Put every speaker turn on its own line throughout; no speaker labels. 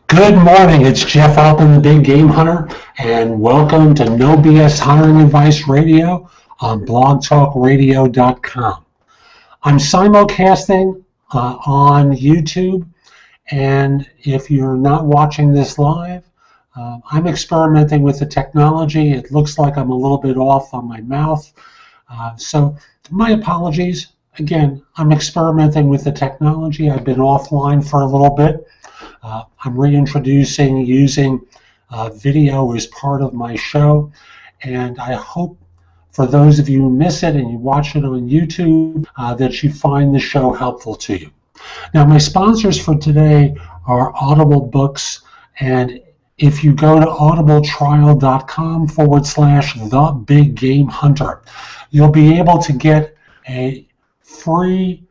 Good morning, it's Jeff Altman, the Big Game Hunter, and welcome to No BS Hiring Advice Radio on blogtalkradio.com. I'm simulcasting on YouTube, and if you're not watching this live, I'm experimenting with the technology. It looks like I'm a little bit off on my mouth, so my apologies. Again, I'm experimenting with the technology. I've been offline for a little bit. I'm reintroducing using video as part of my show, and I hope for those of you who miss it and you watch it on YouTube that you find the show helpful to you. Now, my sponsors for today are Audible Books, and if you go to audibletrial.com/thebiggamehunter, you'll be able to get a free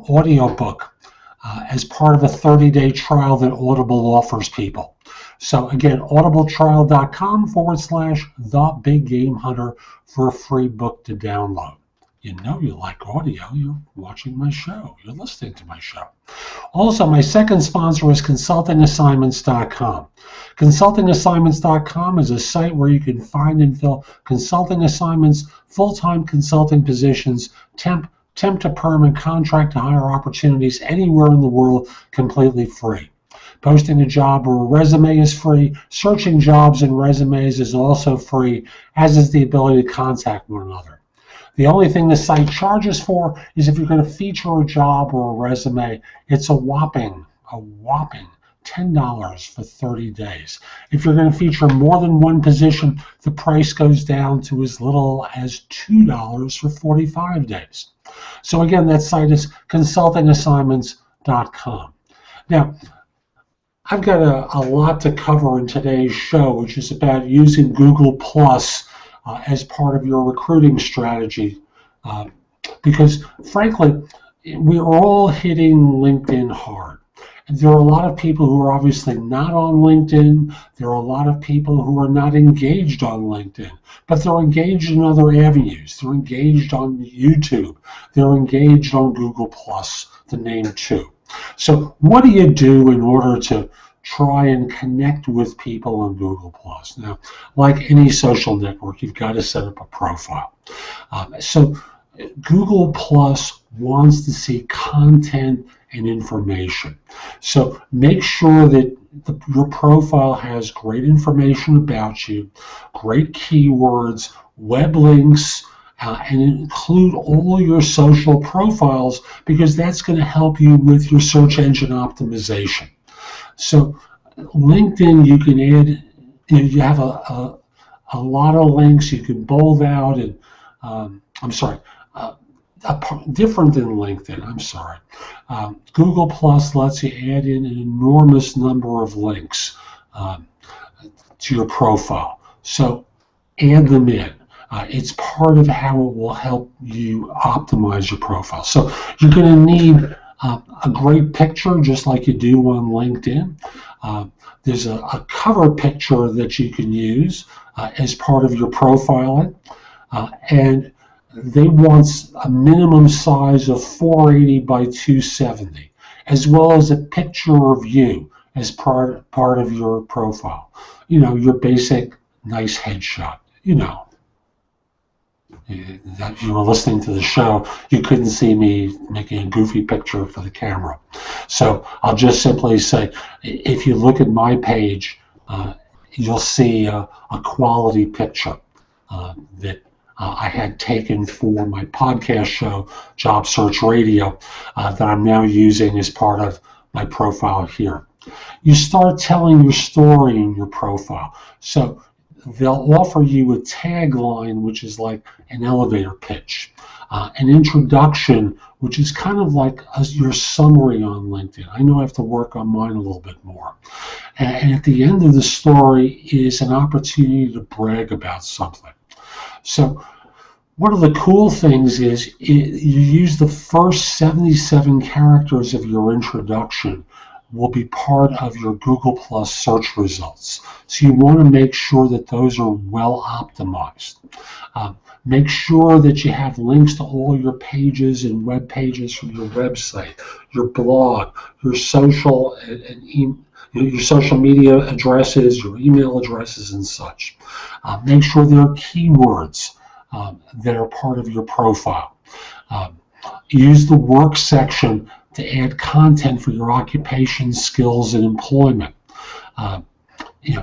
audiobook as part of a 30-day trial that Audible offers people. So again, audibletrial.com/thebiggamehunter for a free book to download. You know you like audio, you're watching my show, you're listening to my show. Also, my second sponsor is consultingassignments.com. Consultingassignments.com is a site where you can find and fill consulting assignments, full-time consulting positions, temp to perm, and contract to hire opportunities anywhere in the world completely free. Posting a job or a resume is free. Searching jobs and resumes is also free, as is the ability to contact one another. The only thing the site charges for is if you're going to feature a job or a resume, it's a whopping $10 for 30 days. If you're going to feature more than one position, the price goes down to as little as $2 for 45 days. So again, that site is consultingassignments.com. Now, I've got a lot to cover in today's show, which is about using Google Plus as part of your recruiting strategy, because frankly, we're all hitting LinkedIn hard. There are a lot of people who are obviously not on LinkedIn. There are a lot of people who are not engaged on LinkedIn, but they're engaged in other avenues. They're engaged on YouTube. They're engaged on Google+, to name two. So what do you do in order to try and connect with people on Google+? Now, like any social network, you've got to set up a profile. So Google Plus wants to see content and information. So make sure that your profile has great information about you, great keywords, web links, and include all your social profiles, because that's going to help you with your search engine optimization. So LinkedIn, you can add, you have a lot of links you can bold out, and different than LinkedIn, Google Plus lets you add in an enormous number of links to your profile. So add them in. It's part of how it will help you optimize your profile. So you're going to need a great picture, just like you do on LinkedIn. There's a cover picture that you can use as part of your profiling, and they want a minimum size of 480 by 270, as well as a picture of you as part of your profile. You know, your basic nice headshot. You know, if you were listening to the show, you couldn't see me making a goofy picture for the camera. So I'll just simply say, if you look at my page, you'll see a quality picture that I had taken for my podcast show, Job Search Radio, that I'm now using as part of my profile here. You start telling your story in your profile. So they'll offer you a tagline, which is like an elevator pitch, an introduction, which is kind of like your summary on LinkedIn. I know I have to work on mine a little bit more. And at the end of the story is an opportunity to brag about something. So one of the cool things is you use the first 77 characters of your introduction will be part of your Google Plus search results. So you want to make sure that those are well optimized. Make sure that you have links to all your pages and web pages from your website, your blog, your social your social media addresses, your email addresses, and such. Make sure there are keywords that are part of your profile. Use the work section to add content for your occupation, skills, and employment.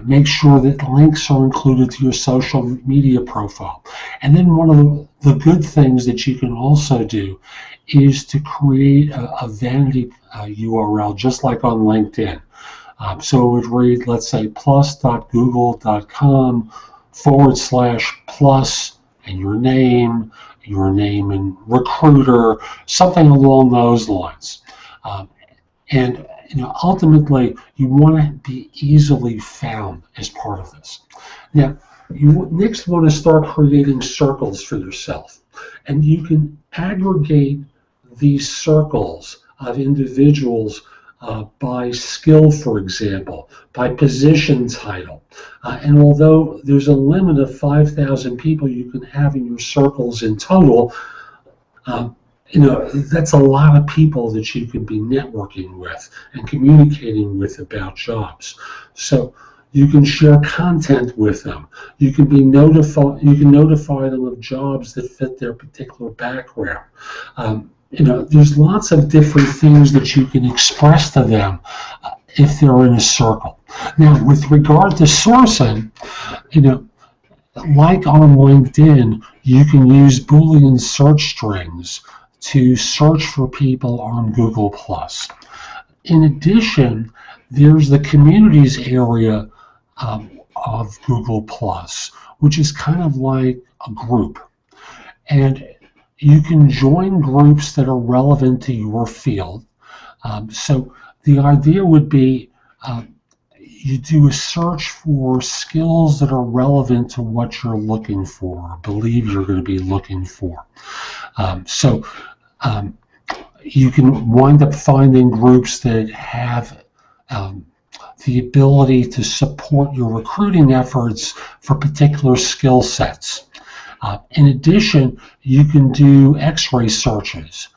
Make sure that links are included to your social media profile. And then one of the good things that you can also do is to create a vanity URL, just like on LinkedIn. So it would read, let's say, plus.google.com/plus and your name and recruiter, something along those lines. And ultimately, you want to be easily found as part of this. Now, you next want to start creating circles for yourself. And you can aggregate these circles of individuals by skill, for example, by position title. And although there's a limit of 5,000 people you can have in your circles in total, that's a lot of people that you can be networking with and communicating with about jobs. So you can share content with them. You can notify them of jobs that fit their particular background. There's lots of different things that you can express to them if they're in a circle. Now, with regard to sourcing, like on LinkedIn, you can use Boolean search strings to search for people on Google+. In addition, there's the communities area of Google+, which is kind of like a group. And you can join groups that are relevant to your field. So the idea would be you do a search for skills that are relevant to what you're looking for or believe you're going to be looking for. You can wind up finding groups that have the ability to support your recruiting efforts for particular skill sets. In addition, you can do X-ray searches,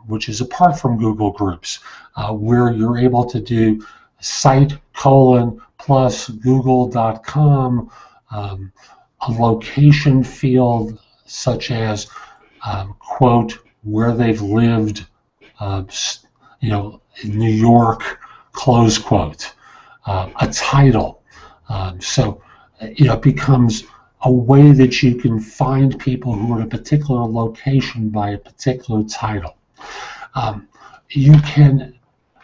which is apart from Google Groups, where you're able to do site : plus google.com, a location field such as quote, where they've lived, in New York, close quote, a title. So it becomes a way that you can find people who are in a particular location by a particular title. You can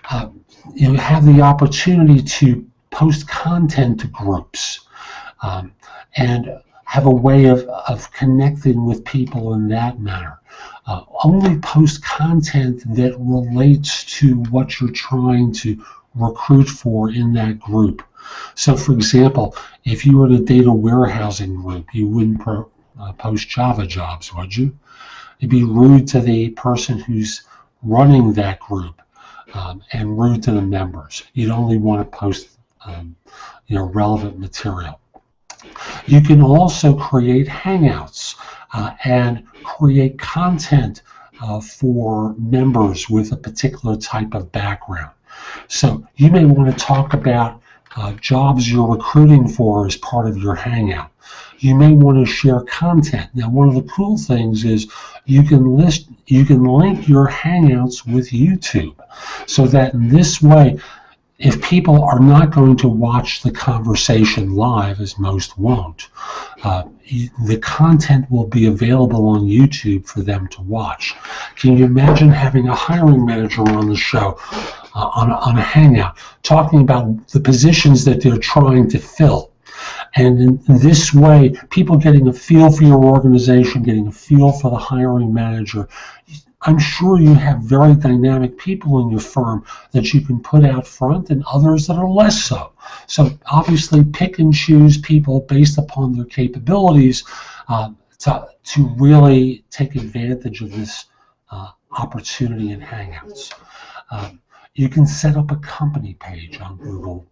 have the opportunity to post content to groups and have a way of connecting with people in that manner. Only post content that relates to what you're trying to recruit for in that group. So, for example, if you were in a data warehousing group, you wouldn't post Java jobs, would you? It'd be rude to the person who's running that group and rude to the members. You'd only want to post relevant material. You can also create Hangouts and create content for members with a particular type of background. So you may want to talk about jobs you're recruiting for as part of your Hangout. You may want to share content. Now, one of the cool things is you can link your Hangouts with YouTube, so that in this way, if people are not going to watch the conversation live, as most won't, the content will be available on YouTube for them to watch. Can you imagine having a hiring manager on the show on a Hangout talking about the positions that they're trying to fill? And in this way, people getting a feel for your organization, getting a feel for the hiring manager. I'm sure you have very dynamic people in your firm that you can put out front and others that are less so. So obviously pick and choose people based upon their capabilities to really take advantage of this opportunity in Hangouts. You can set up a company page on Google+,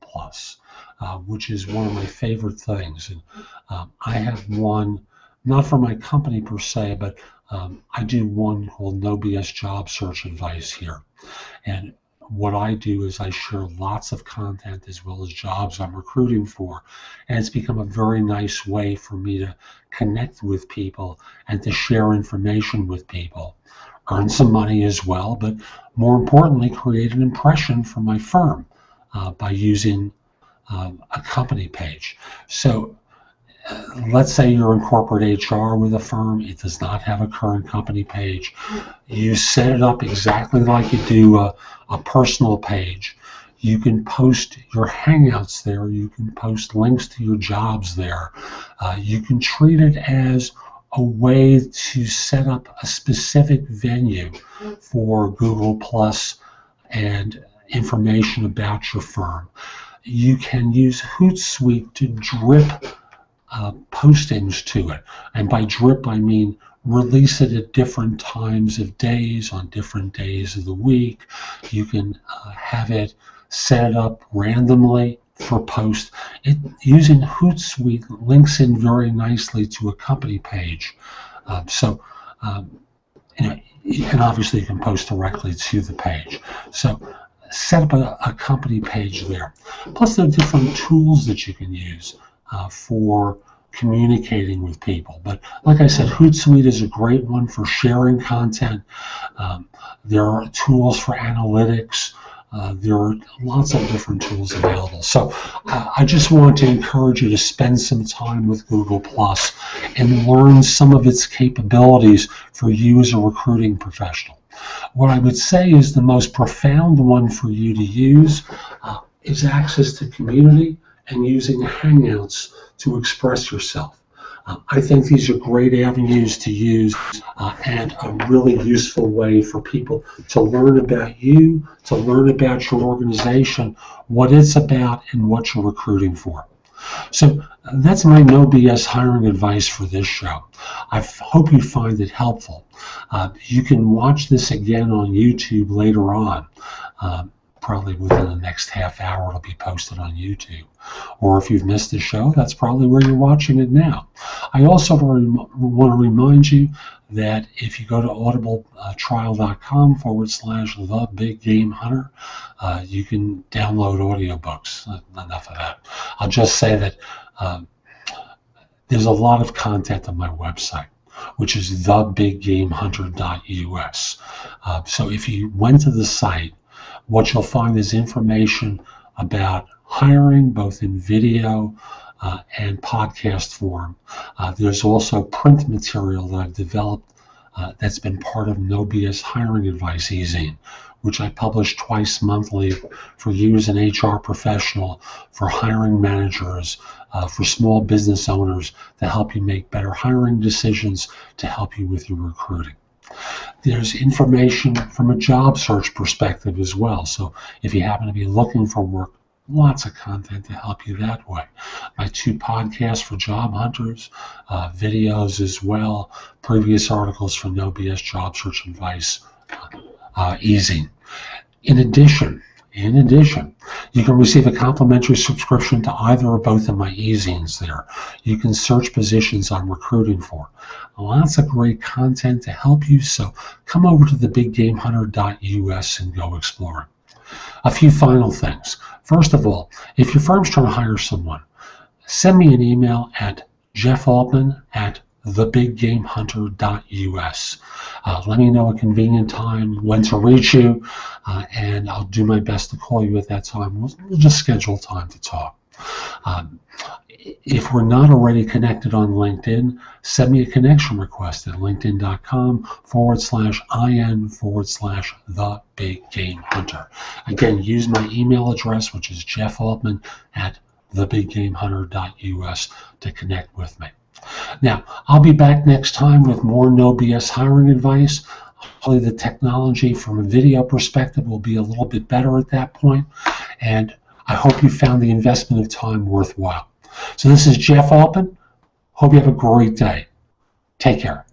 which is one of my favorite things. And I have one not for my company per se, but I do one called No BS Job Search Advice here. And what I do is I share lots of content as well as jobs I'm recruiting for. And it's become a very nice way for me to connect with people and to share information with people, earn some money as well, but more importantly, create an impression for my firm by using a company page. So let's say you're in corporate HR with a firm. It does not have a current company page. You set it up exactly like you do a personal page. You can post your hangouts there. You can post links to your jobs there. You can treat it as a way to set up a specific venue for Google Plus and information about your firm. You can use Hootsuite to drip postings to it. And by drip, I mean release it at different times of days, on different days of the week. You can have it set it up randomly for post. Using Hootsuite links in very nicely to a company page. And obviously you can post directly to the page. So set up a company page there. Plus there are different tools that you can use for communicating with people. But like I said, Hootsuite is a great one for sharing content. There are tools for analytics. There are lots of different tools available. So I just want to encourage you to spend some time with Google Plus and learn some of its capabilities for you as a recruiting professional. What I would say is the most profound one for you to use is access to community and using Hangouts to express yourself. I think these are great avenues to use and a really useful way for people to learn about you, to learn about your organization, what it's about, and what you're recruiting for. So that's my no BS hiring advice for this show. I hope you find it helpful. You can watch this again on YouTube later on. Probably within the next half hour it'll be posted on YouTube. Or if you've missed the show, that's probably where you're watching it now. I also want to remind you that if you go to audibletrial.com/The Big Game Hunter, you can download audiobooks. Enough of that. I'll just say that there's a lot of content on my website, which is thebiggamehunter.us. So if you went to the site, what you'll find is information about hiring, both in video and podcast form. There's also print material that I've developed that's been part of No BS Hiring Advice e-zine, which I publish twice monthly for you as an HR professional, for hiring managers, for small business owners, to help you make better hiring decisions, to help you with your recruiting. There's information from a job search perspective as well. So if you happen to be looking for work, lots of content to help you that way. My 2 podcasts for job hunters, videos as well, previous articles for No BS Job Search Advice, e-zine. In addition, you can receive a complimentary subscription to either or both of my e-zines there. You can search positions I'm recruiting for. Lots of great content to help you, so come over to thebiggamehunter.us and go exploring. A few final things. First of all, if your firm's trying to hire someone, send me an email at jeffaltman@thebiggamehunter.us. Let me know a convenient time when to reach you, and I'll do my best to call you at that time. We'll just schedule time to talk. If we're not already connected on LinkedIn, send me a connection request at linkedin.com/IN/TheBigGameHunter. Again, use my email address, which is jeffaltman@thebiggamehunter.us, to connect with me. Now, I'll be back next time with more No BS hiring advice. Hopefully the technology from a video perspective will be a little bit better at that point, and I hope you found the investment of time worthwhile. So this is Jeff Altman. Hope you have a great day. Take care.